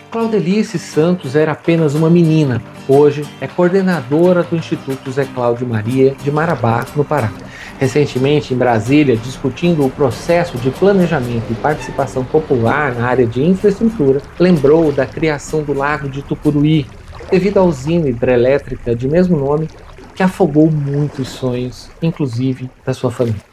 Claudelice Santos era apenas uma menina. Hoje é coordenadora do Instituto Zé Cláudio Maria de Marabá, no Pará. Recentemente, em Brasília, discutindo o processo de planejamento e participação popular na área de infraestrutura, lembrou da criação do Lago de Tucuruí, devido à usina hidrelétrica de mesmo nome, que afogou muitos sonhos, inclusive da sua família.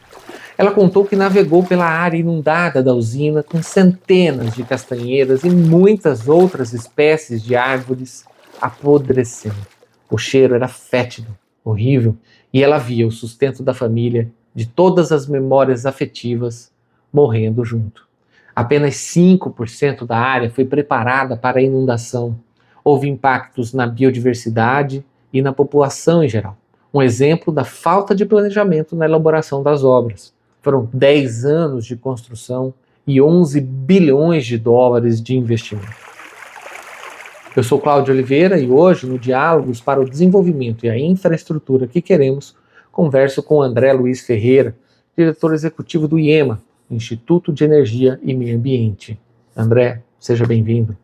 Ela contou que navegou pela área inundada da usina com centenas de castanheiras e muitas outras espécies de árvores apodrecendo. O cheiro era fétido, horrível, e ela via o sustento da família, de todas as memórias afetivas, morrendo junto. Apenas 5% da área foi preparada para a inundação. Houve impactos na biodiversidade e na população em geral. Um exemplo da falta de planejamento na elaboração das obras. Foram 10 anos de construção e 11 bilhões de dólares de investimento. Eu sou Cláudio Oliveira e hoje, no Diálogos para o Desenvolvimento e a Infraestrutura que Queremos, converso com André Luiz Ferreira, diretor executivo do IEMA, Instituto de Energia e Meio Ambiente. André, seja bem-vindo.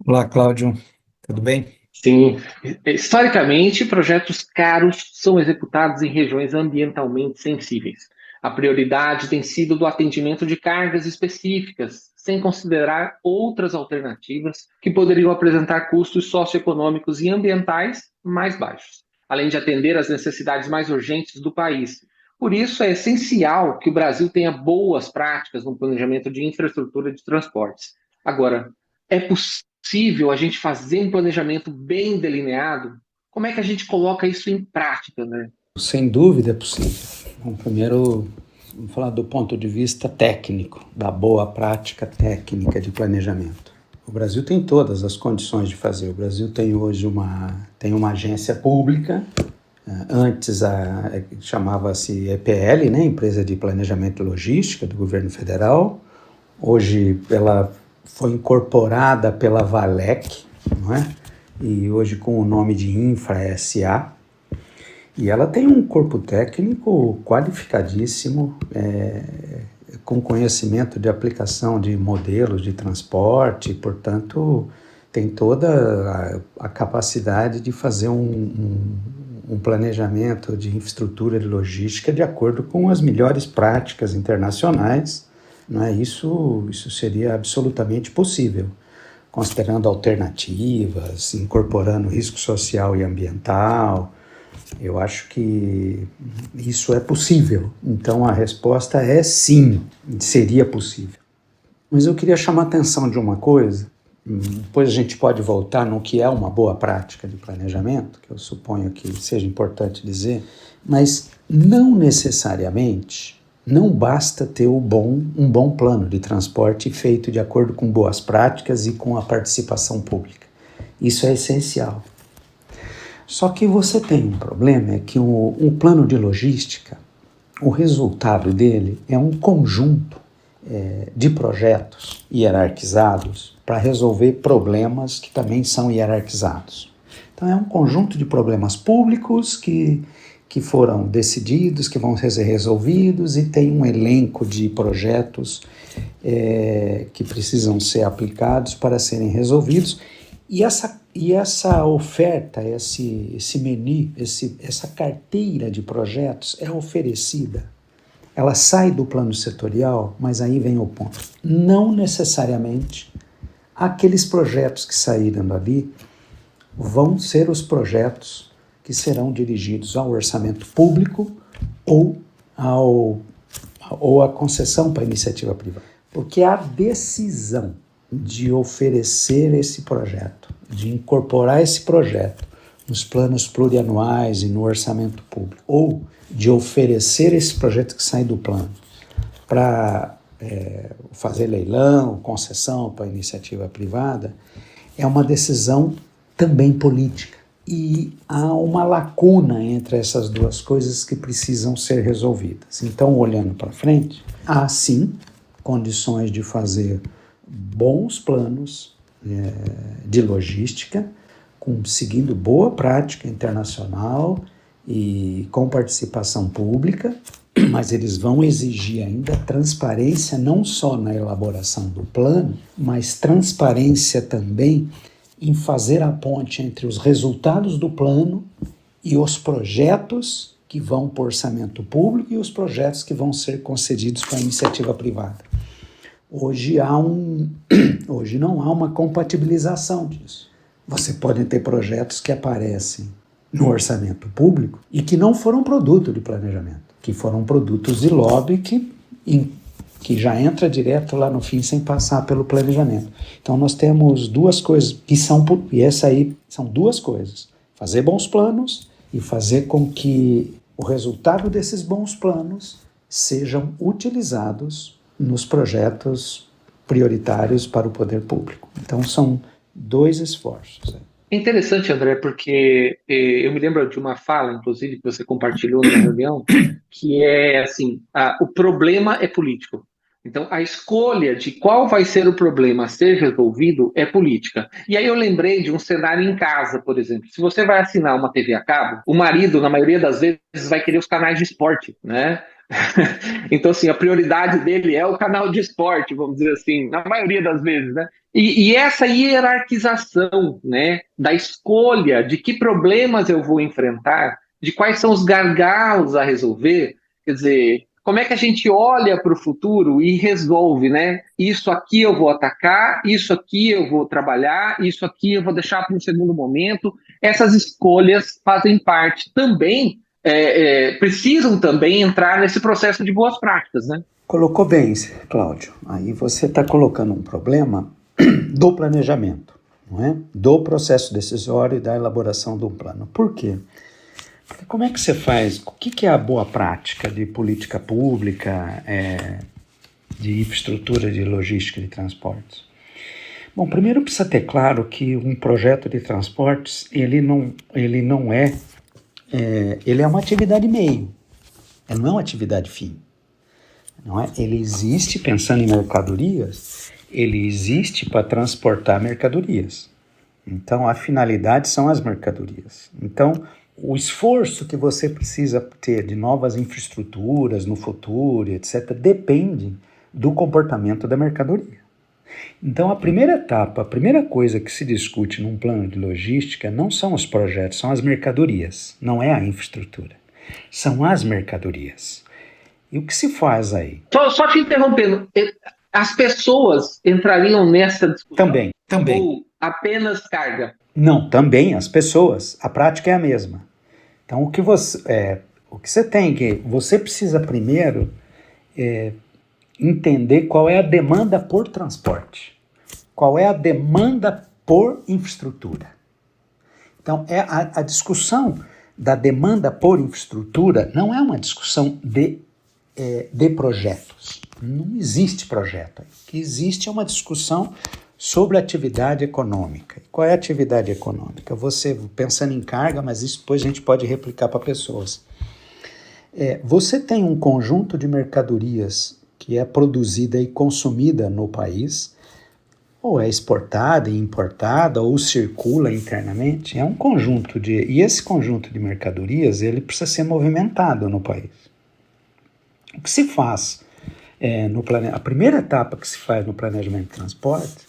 Olá, Cláudio. Tudo bem? Sim. Historicamente, projetos caros são executados em regiões ambientalmente sensíveis. A prioridade tem sido do atendimento de cargas específicas, sem considerar outras alternativas que poderiam apresentar custos socioeconômicos e ambientais mais baixos, além de atender às necessidades mais urgentes do país. Por isso, é essencial que o Brasil tenha boas práticas no planejamento de infraestrutura de transportes. Agora, é possível a gente fazer um planejamento bem delineado? Como é que a gente coloca isso em prática, né? Sem dúvida é possível. Bom, primeiro, vamos falar do ponto de vista técnico, da boa prática técnica de planejamento. O Brasil tem todas as condições de fazer. O Brasil tem hoje uma agência pública, antes chamava-se EPL, né, Empresa de Planejamento e Logística do Governo Federal. Hoje ela foi incorporada pela Valec, não é? E hoje com o nome de Infra SA. E ela tem um corpo técnico qualificadíssimo, com conhecimento de aplicação de modelos de transporte, portanto, tem toda a capacidade de fazer um planejamento de infraestrutura de logística de acordo com as melhores práticas internacionais. Não é? Isso seria absolutamente possível, considerando alternativas, incorporando risco social e ambiental. Eu acho que isso é possível. Então a resposta é sim, seria possível. Mas eu queria chamar a atenção de uma coisa, depois a gente pode voltar no que é uma boa prática de planejamento, que eu suponho que seja importante dizer, mas não necessariamente, não basta ter um bom plano de transporte feito de acordo com boas práticas e com a participação pública. Isso é essencial. Só que você tem um problema, é que um plano de logística, o resultado dele é um conjunto de projetos hierarquizados para resolver problemas que também são hierarquizados. Então é um conjunto de problemas públicos que foram decididos, que vão ser resolvidos, e tem um elenco de projetos que precisam ser aplicados para serem resolvidos. E essa oferta, esse menu, essa carteira de projetos é oferecida. Ela sai do plano setorial, mas aí vem o ponto. Não necessariamente aqueles projetos que saíram dali vão ser os projetos que serão dirigidos ao orçamento público ou à concessão para a iniciativa privada. Porque a decisão de oferecer esse projeto, de incorporar esse projeto nos planos plurianuais e no orçamento público, ou de oferecer esse projeto que sai do plano para fazer leilão, concessão para a iniciativa privada, é uma decisão também política. E há uma lacuna entre essas duas coisas que precisam ser resolvidas. Então, olhando para frente, há sim condições de fazer bons planos de logística, seguindo boa prática internacional e com participação pública, mas eles vão exigir ainda transparência não só na elaboração do plano, mas transparência também em fazer a ponte entre os resultados do plano e os projetos que vão para o orçamento público e os projetos que vão ser concedidos para a iniciativa privada. Hoje não há uma compatibilização disso. Você pode ter projetos que aparecem no orçamento público e que não foram produto de planejamento, que foram produtos de lobby que já entra direto lá no fim sem passar pelo planejamento. Então nós temos duas coisas, e essa aí são duas coisas: fazer bons planos e fazer com que o resultado desses bons planos sejam utilizados nos projetos prioritários para o poder público. Então são dois esforços. É interessante, André, porque eu me lembro de uma fala, inclusive, que você compartilhou numa reunião, que é assim, o problema é político. Então, a escolha de qual vai ser o problema a ser resolvido é política. E aí eu lembrei de um cenário em casa, por exemplo. Se você vai assinar uma TV a cabo, o marido, na maioria das vezes, vai querer os canais de esporte, né? Então, assim, a prioridade dele é o canal de esporte, vamos dizer assim, na maioria das vezes, né? E essa hierarquização, né, da escolha de que problemas eu vou enfrentar, de quais são os gargalos a resolver, quer dizer, como é que a gente olha para o futuro e resolve, né? Isso aqui eu vou atacar, isso aqui eu vou trabalhar, isso aqui eu vou deixar para um segundo momento. Essas escolhas fazem parte também, precisam também entrar nesse processo de boas práticas, né? Colocou bem, Cláudio. Aí você está colocando um problema do planejamento, não é? Do processo decisório e da elaboração de um plano. Por quê? Porque como é que você faz? O que é a boa prática de política pública, de infraestrutura, de logística de transportes? Bom, primeiro precisa ter claro que um projeto de transportes, ele é uma atividade meio, ele não é uma atividade fim. Não é? Ele existe, pensando em mercadorias, ele existe para transportar mercadorias. Então, a finalidade são as mercadorias. Então, o esforço que você precisa ter de novas infraestruturas no futuro, etc., depende do comportamento da mercadoria. Então, a primeira etapa, a primeira coisa que se discute num plano de logística não são os projetos, são as mercadorias, não é a infraestrutura. São as mercadorias. E o que se faz aí? Só te interrompendo, as pessoas entrariam nessa discussão? Também. Ou apenas carga? Não, também as pessoas. A prática é a mesma. Então, o que você tem que... Você precisa primeiro entender qual é a demanda por transporte. Qual é a demanda por infraestrutura. Então, a discussão da demanda por infraestrutura não é uma discussão de projetos. Não existe projeto. O que existe é uma discussão sobre atividade econômica. Qual é a atividade econômica? Você pensando em carga, mas isso depois a gente pode replicar para pessoas. Você tem um conjunto de mercadorias que é produzida e consumida no país, ou é exportada e importada, ou circula internamente. É um conjunto e esse conjunto de mercadorias, ele precisa ser movimentado no país. O que se faz a primeira etapa que se faz no planejamento de transporte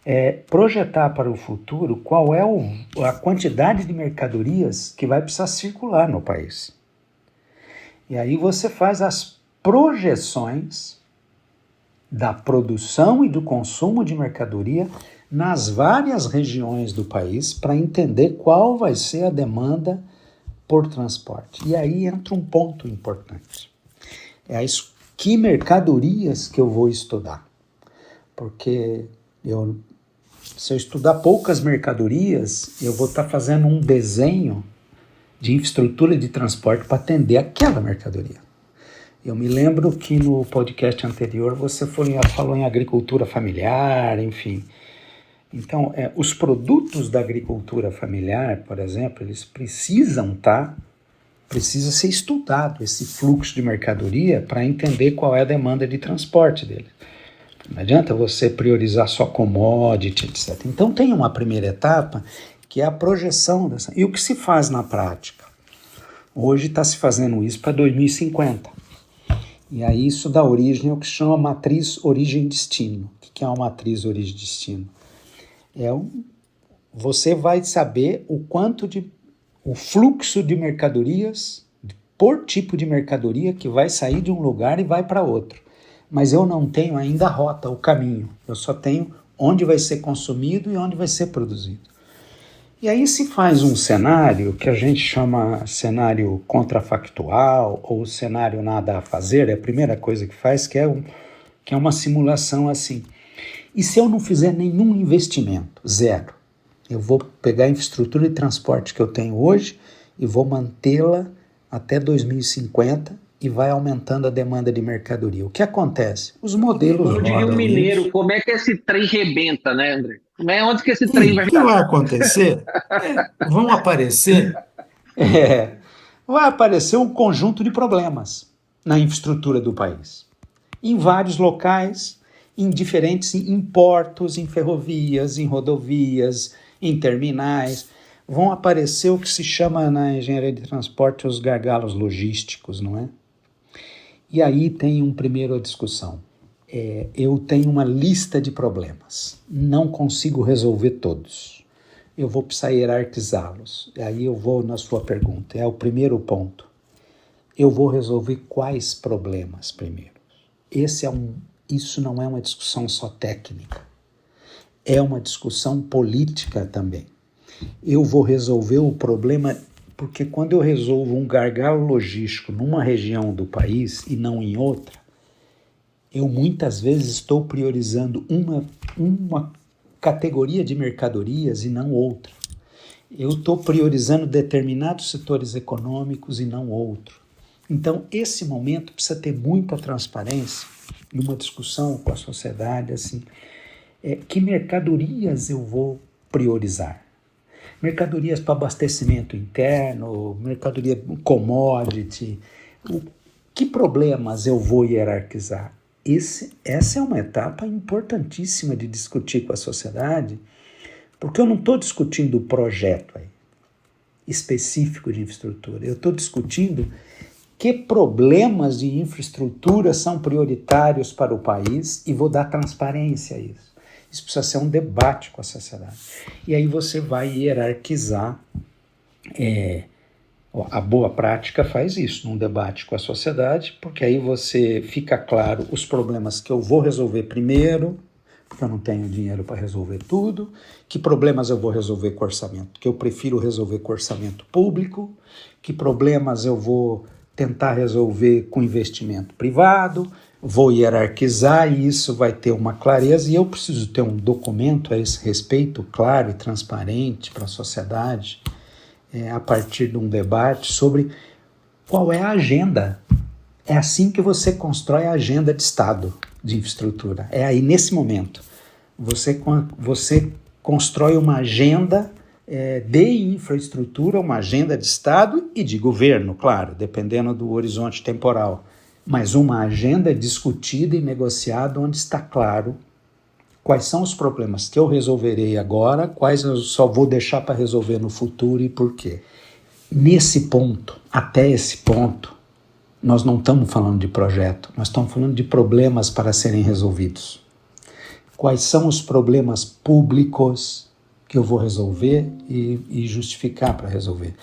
é projetar para o futuro qual é a quantidade de mercadorias que vai precisar circular no país. E aí você faz as projeções da produção e do consumo de mercadoria nas várias regiões do país para entender qual vai ser a demanda por transporte. E aí entra um ponto importante. Que mercadorias que eu vou estudar? Porque se eu estudar poucas mercadorias, eu vou estar fazendo um desenho de infraestrutura de transporte para atender aquela mercadoria. Eu me lembro que no podcast anterior você falou em agricultura familiar, enfim. Então, os produtos da agricultura familiar, por exemplo, eles precisa ser estudado esse fluxo de mercadoria para entender qual é a demanda de transporte dele. Não adianta você priorizar só commodity, etc. Então tem uma primeira etapa que é a projeção dessa. E o que se faz na prática? Hoje está se fazendo isso para 2050. E aí isso dá origem ao que se chama matriz origem-destino. O que é uma matriz origem-destino? Você vai saber o fluxo de mercadorias, por tipo de mercadoria, que vai sair de um lugar e vai para outro. Mas eu não tenho ainda a rota, o caminho. Eu só tenho onde vai ser consumido e onde vai ser produzido. E aí se faz um cenário que a gente chama cenário contrafactual ou cenário nada a fazer, é a primeira coisa que faz, que é uma simulação assim. E se eu não fizer nenhum investimento, zero, eu vou pegar a infraestrutura de transporte que eu tenho hoje e vou mantê-la até 2050 e vai aumentando a demanda de mercadoria. O que acontece? Os modelos Como diria um mineiro, como é que esse trem rebenta, né, André? Onde que esse trem vai O que vai acontecer? Vão aparecer. Vai aparecer um conjunto de problemas na infraestrutura do país. Em vários locais, em diferentes em portos, em ferrovias, em rodovias, em terminais. Vão aparecer o que se chama na engenharia de transporte os gargalos logísticos, não é? E aí tem uma primeira discussão. Eu tenho uma lista de problemas, não consigo resolver todos. Eu vou precisar hierarquizá-los. E aí eu vou na sua pergunta, é o primeiro ponto. Eu vou resolver quais problemas primeiro? Isso não é uma discussão só técnica, é uma discussão política também. Eu vou resolver o problema, porque quando eu resolvo um gargalo logístico numa região do país e não em outra, eu muitas vezes estou priorizando uma categoria de mercadorias e não outra. Eu estou priorizando determinados setores econômicos e não outro. Então, esse momento precisa ter muita transparência e uma discussão com a sociedade, assim, que mercadorias eu vou priorizar? Mercadorias para abastecimento interno, mercadoria commodity, que problemas eu vou hierarquizar? Essa é uma etapa importantíssima de discutir com a sociedade, porque eu não estou discutindo o projeto específico de infraestrutura, eu estou discutindo que problemas de infraestrutura são prioritários para o país e vou dar transparência a isso. Isso precisa ser um debate com a sociedade. E aí você vai hierarquizar. A boa prática faz isso, num debate com a sociedade, porque aí você fica claro os problemas que eu vou resolver primeiro, porque eu não tenho dinheiro para resolver tudo, que problemas eu vou resolver com orçamento, que eu prefiro resolver com orçamento público, que problemas eu vou tentar resolver com investimento privado, vou hierarquizar e isso vai ter uma clareza, e eu preciso ter um documento a esse respeito, claro e transparente para a sociedade, a partir de um debate sobre qual é a agenda. É assim que você constrói a agenda de Estado de infraestrutura. É aí, nesse momento, você constrói uma agenda de infraestrutura, uma agenda de Estado e de governo, claro, dependendo do horizonte temporal. Mas uma agenda discutida e negociada onde está claro quais são os problemas que eu resolverei agora, quais eu só vou deixar para resolver no futuro e por quê. Nesse ponto, até esse ponto, nós não estamos falando de projeto, nós estamos falando de problemas para serem resolvidos. Quais são os problemas públicos que eu vou resolver e justificar para resolver?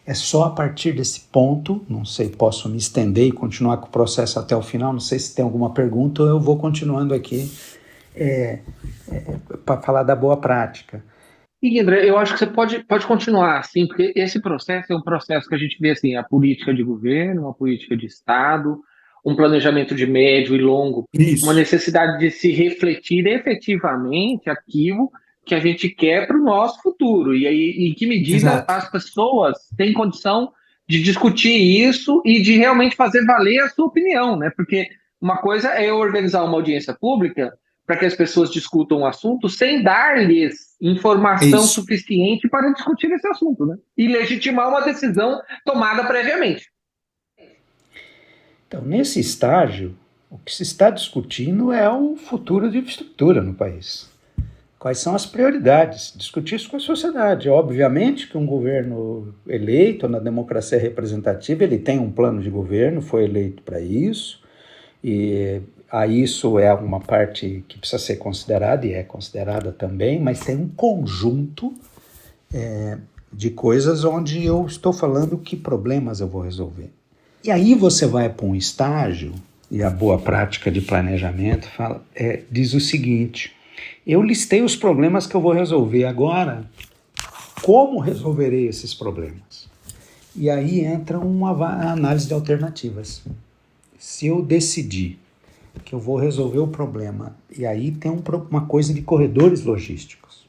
É só a partir desse ponto, não sei, posso me estender e continuar com o processo até o final, não sei se tem alguma pergunta ou eu vou continuando aqui para falar da boa prática. E, André, eu acho que você pode continuar assim, porque esse processo é um processo que a gente vê assim, a política de governo, uma política de Estado, um planejamento de médio e longo, uma necessidade de se refletir efetivamente aquilo que a gente quer para o nosso futuro. E aí, em que medida Exato. as pessoas têm condição de discutir isso e de realmente fazer valer a sua opinião, né? Porque uma coisa é eu organizar uma audiência pública para que as pessoas discutam o assunto sem dar-lhes informação suficiente para discutir esse assunto, né? E legitimar uma decisão tomada previamente. Então, nesse estágio, o que se está discutindo é o futuro de infraestrutura no país. Quais são as prioridades? Discutir isso com a sociedade. Obviamente que um governo eleito na democracia representativa, ele tem um plano de governo, foi eleito para isso, E aí isso é uma parte que precisa ser considerada, e é considerada também, mas tem um conjunto de coisas onde eu estou falando que problemas eu vou resolver. E aí você vai para um estágio, e a boa prática de planejamento diz o seguinte: eu listei os problemas que eu vou resolver agora, como resolverei esses problemas? E aí entra uma análise de alternativas. Se eu decidir que eu vou resolver o problema, e aí tem uma coisa de corredores logísticos.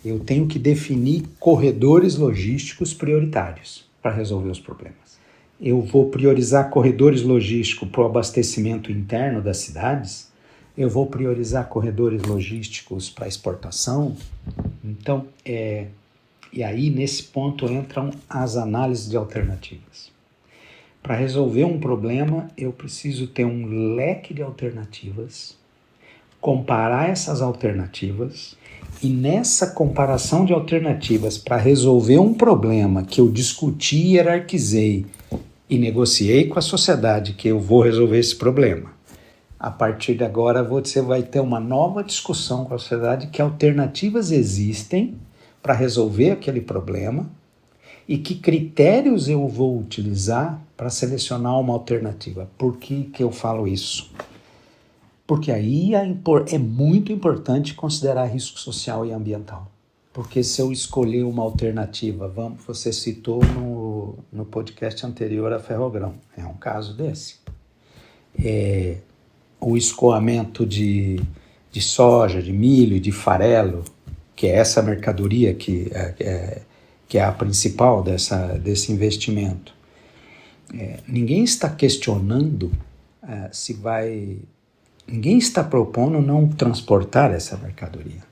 Eu tenho que definir corredores logísticos prioritários para resolver os problemas. Eu vou priorizar corredores logísticos para o abastecimento interno das cidades, eu vou priorizar corredores logísticos para exportação. Então, e aí nesse ponto entram as análises de alternativas. Para resolver um problema, eu preciso ter um leque de alternativas, comparar essas alternativas, e nessa comparação de alternativas para resolver um problema que eu discuti, hierarquizei e negociei com a sociedade que eu vou resolver esse problema. A partir de agora você vai ter uma nova discussão com a sociedade, que alternativas existem para resolver aquele problema e que critérios eu vou utilizar para selecionar uma alternativa. Por que eu falo isso? Porque aí é muito importante considerar risco social e ambiental. Porque se eu escolher uma alternativa, você citou no podcast anterior a ferrogrão, é um caso desse. O escoamento de soja, de milho e de farelo, que é essa mercadoria que é a principal desse investimento. Ninguém está questionando ninguém está propondo não transportar essa mercadoria.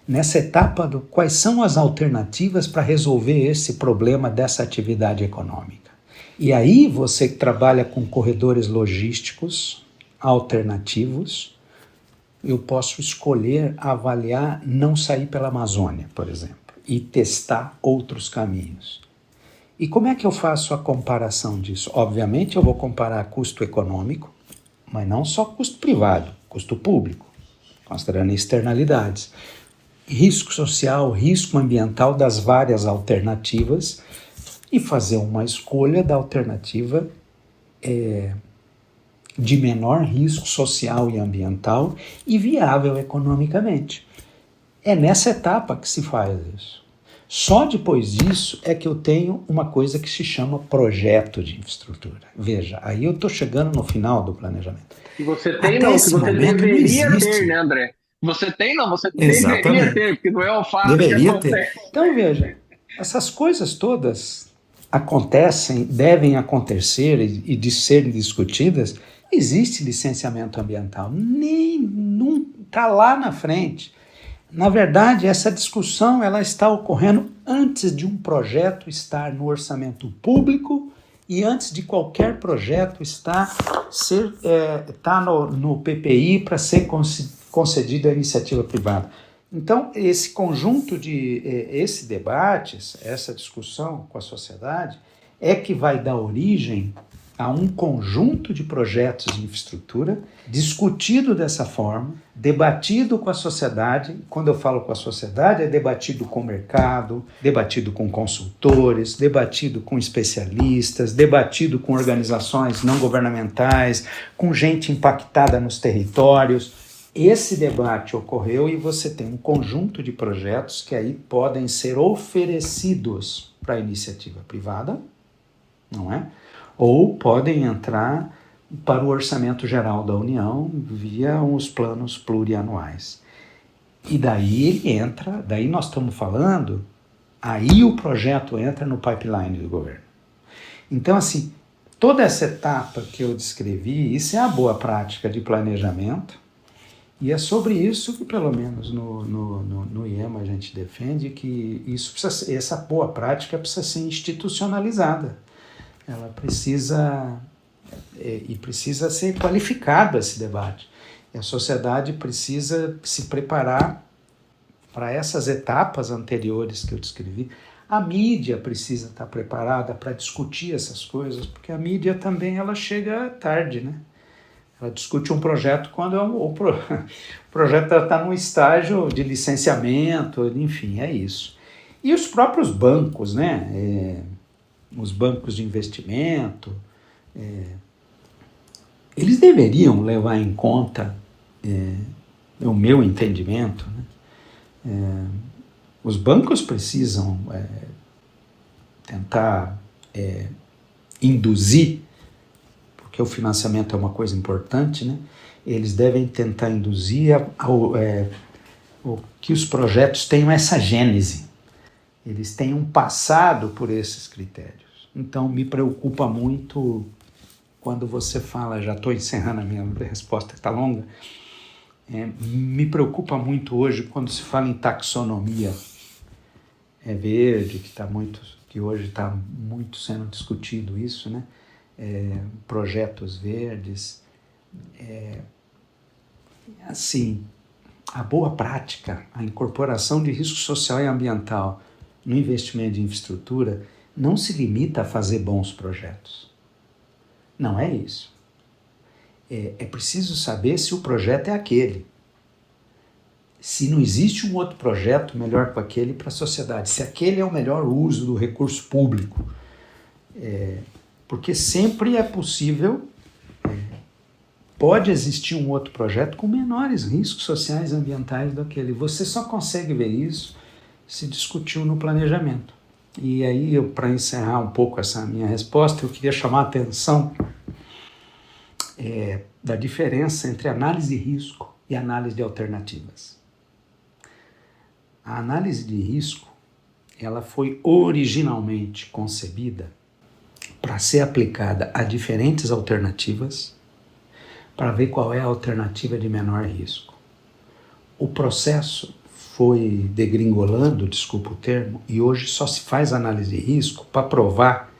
Nessa etapa, quais são as alternativas para resolver esse problema dessa atividade econômica? E aí você que trabalha com corredores logísticos alternativos, eu posso escolher, avaliar, não sair pela Amazônia, por exemplo, e testar outros caminhos. E como é que eu faço a comparação disso? Obviamente eu vou comparar custo econômico, mas não só custo privado, custo público, considerando externalidades. Risco social, risco ambiental das várias alternativas e fazer uma escolha da alternativa de menor risco social e ambiental e viável economicamente. É nessa etapa que se faz isso. Só depois disso é que eu tenho uma coisa que se chama projeto de infraestrutura. Veja, aí eu estou chegando no final do planejamento. E você tem, não, que você deveria ter, né, André? Você tem, não, você deveria ter, porque não é o fato que acontece. Então, veja, essas coisas todas acontecem, devem acontecer e de serem discutidas. Existe licenciamento ambiental, não está lá na frente. Na verdade, essa discussão ela está ocorrendo antes de um projeto estar no orçamento público e antes de qualquer projeto estar no PPI para ser concedido à iniciativa privada. Então, esse conjunto esse debate, essa discussão com a sociedade é que vai dar origem a um conjunto de projetos de infraestrutura discutido dessa forma, debatido com a sociedade. Quando eu falo com a sociedade, é debatido com o mercado, debatido com consultores, debatido com especialistas, debatido com organizações não governamentais, com gente impactada nos territórios. Esse debate ocorreu e você tem um conjunto de projetos que aí podem ser oferecidos para a iniciativa privada, não é? Ou podem entrar para o orçamento geral da União via os planos plurianuais. E daí daí nós estamos falando, aí o projeto entra no pipeline do governo. Então, assim, toda essa etapa que eu descrevi, isso é a boa prática de planejamento, e é sobre isso que, pelo menos no IEMA, a gente defende que essa boa prática precisa ser institucionalizada. Ela precisa ser qualificado esse debate. E a sociedade precisa se preparar para essas etapas anteriores que eu descrevi. A mídia precisa estar preparada para discutir essas coisas, porque a mídia também ela chega tarde, né? Ela discute um projeto quando o projeto está num estágio de licenciamento, enfim, é isso. E os próprios bancos, né? Os bancos de investimento, eles deveriam levar em conta, o meu entendimento, né? Os bancos precisam tentar induzir, porque o financiamento é uma coisa importante, né? Eles devem tentar induzir que os projetos tenham essa gênese, eles tenham passado por esses critérios. Então, me preocupa muito quando você fala, já estou encerrando a minha resposta, que está longa, me preocupa muito hoje quando se fala em taxonomia verde, que hoje está muito sendo discutido isso, né? Projetos verdes. Assim, a boa prática, a incorporação de risco social e ambiental no investimento de infraestrutura não se limita a fazer bons projetos. Não é isso. É preciso saber se o projeto é aquele. Se não existe um outro projeto melhor que aquele para a sociedade, se aquele é o melhor uso do recurso público. Porque sempre é possível, pode existir um outro projeto com menores riscos sociais e ambientais do que aquele. Você só consegue ver isso se discutiu no planejamento. E aí, para encerrar um pouco essa minha resposta, eu queria chamar a atenção da diferença entre análise de risco e análise de alternativas. A análise de risco, ela foi originalmente concebida para ser aplicada a diferentes alternativas, para ver qual é a alternativa de menor risco. O processo foi degringolando, desculpa o termo, e hoje só se faz análise de risco para provar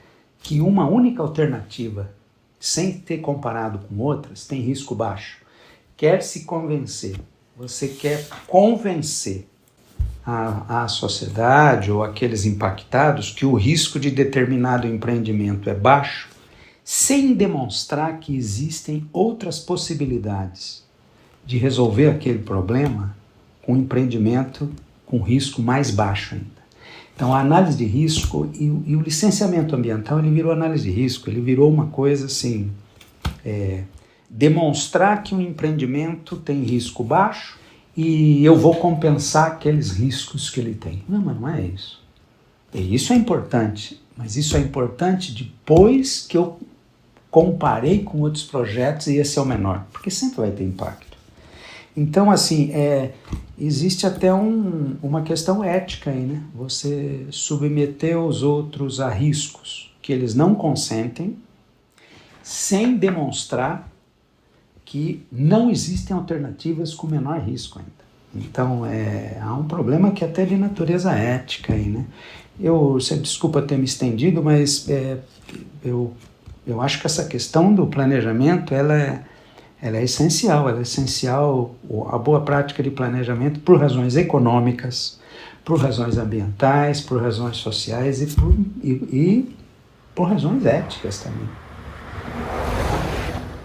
que uma única alternativa, sem ter comparado com outras, tem risco baixo. Quer se convencer, você quer convencer a sociedade ou aqueles impactados que o risco de determinado empreendimento é baixo, sem demonstrar que existem outras possibilidades de resolver aquele problema com um empreendimento com risco mais baixo ainda. Então, a análise de risco e o licenciamento ambiental, ele virou análise de risco, ele virou uma coisa assim, demonstrar que um empreendimento tem risco baixo e eu vou compensar aqueles riscos que ele tem. Não, mas não é isso. E isso é importante, mas isso é importante depois que eu comparei com outros projetos e esse é o menor, porque sempre vai ter impacto. Então, assim, existe até uma questão ética aí, né? Você submeter os outros a riscos que eles não consentem, sem demonstrar que não existem alternativas com menor risco ainda. Então, há um problema que é até de natureza ética aí, né? Desculpa ter me estendido, mas eu acho que essa questão do planejamento, ela é essencial, a boa prática de planejamento por razões econômicas, por razões ambientais, por razões sociais e por razões éticas também.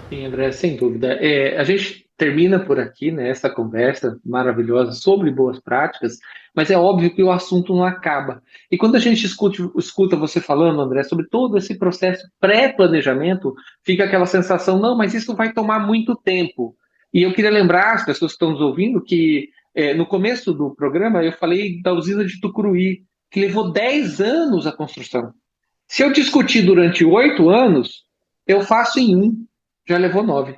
Sim, André, sem dúvida. A gente termina por aqui, né, essa conversa maravilhosa sobre boas práticas, mas é óbvio que o assunto não acaba. E quando a gente escuta você falando, André, sobre todo esse processo pré-planejamento, fica aquela sensação, não, mas isso vai tomar muito tempo. E eu queria lembrar as pessoas que estão nos ouvindo que no começo do programa eu falei da usina de Tucuruí, que levou 10 anos a construção. Se eu discutir durante 8 anos, eu faço em 1. Já levou 9.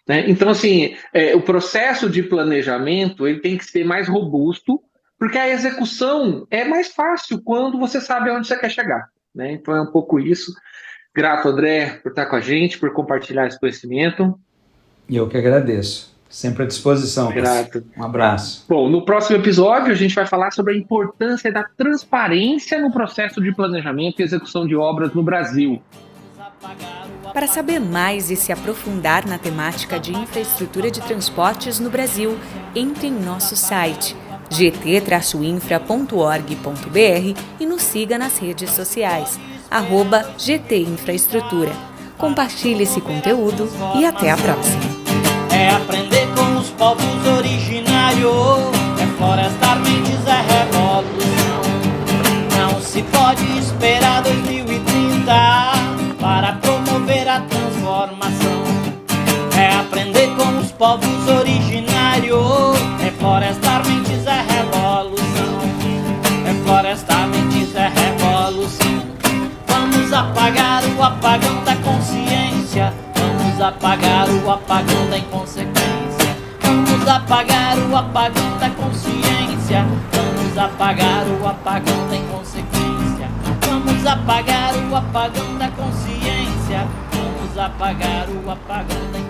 Né? Então, assim, o processo de planejamento ele tem que ser mais robusto, porque a execução é mais fácil quando você sabe aonde você quer chegar. Né? Então, é um pouco isso. Grato, André, por estar com a gente, por compartilhar esse conhecimento. E eu que agradeço. Sempre à disposição. Grato. Um abraço. Bom, no próximo episódio, a gente vai falar sobre a importância da transparência no processo de planejamento e execução de obras no Brasil. Para saber mais e se aprofundar na temática de infraestrutura de transportes no Brasil, entre em nosso site gt-infra.org.br e nos siga nas redes sociais, @GT Infraestrutura. Compartilhe esse conteúdo e até a próxima! É aprender com os povos originários, é florestar mentes, é revolução. Não se pode esperar 2030 para promover a transformação. É aprender com os povos originários, é florestar mentes, é revolução. É florestar mentes, é revolução. Vamos apagar o apagão da consciência, vamos apagar o apagão da inconsequência. Vamos apagar o apagão da consciência, vamos apagar o apagão da inconsequência. Vamos apagar o apagão da consciência, vamos apagar o apagão da inconsequência.